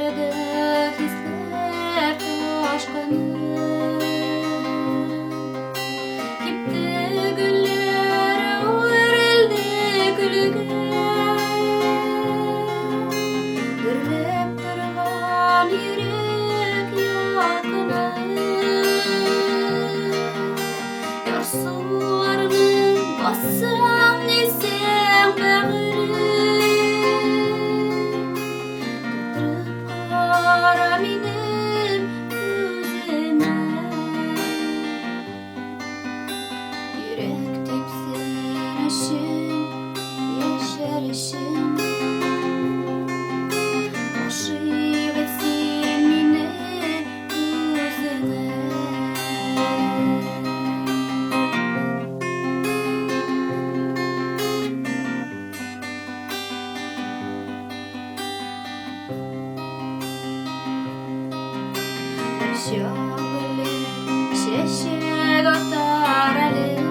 Kırdık hisler taşkını, gitti güller öğrildi külüge. Gürlep durgan yürek yakını, yarsularını bassam desem bağırır. Kara benim gözüme, yürek tepsin aşın, yeşer aşın. Aşık etsin beni gözüne. Şöyle şeşe götürelim,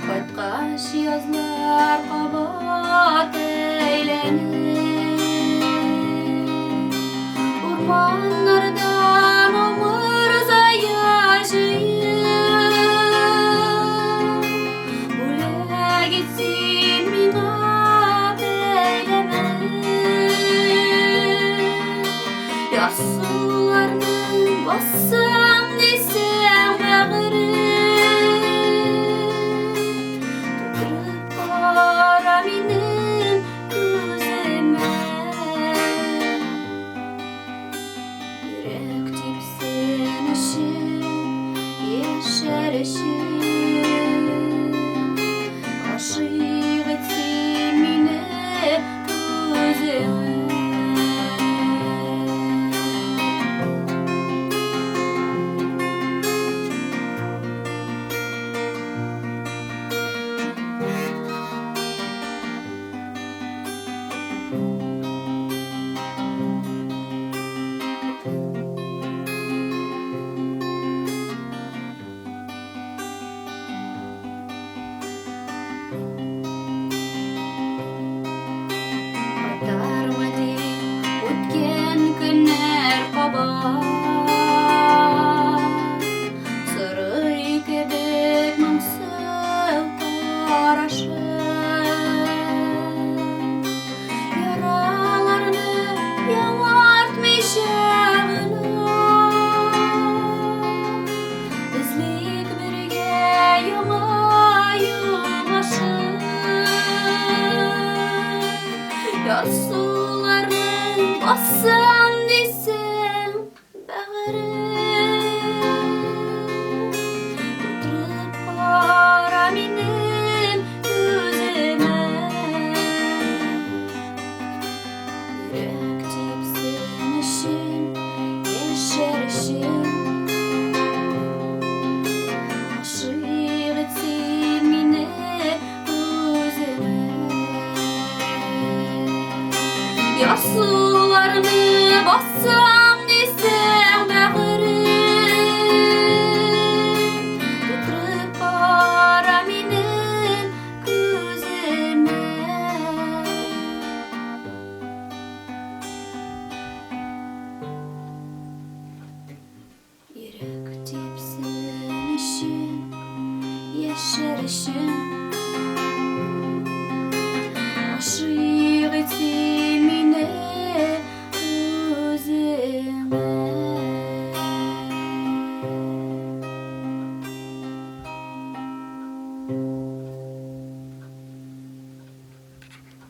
kaytkaş yazlar kabat eylenir. Ormanlardan umurza yaşayıp, ule gitsin minap eyleme. Yarsularını bassam desem bağırır. Tutturup kara benim gözüme, yürek tepsin aşın, yeşer aşın. Aşık etsin beni gözüme. Darmadı ötken günler kabar, sarı kebek mamsıl taraşı. Yaralarını yamartmış yağına, bizlik birge yamayım aşın. Yarsularını bassam desem bağırır. Tutturup kara benim gözüme, yürek tepsin aşın, yeşer aşın. Aşık etsin beni gözüme. Yarsularını bassam desem bağırır. Tutturup kara benim gözüme, yürek tepsin aşın, yeşer aşın. Aşık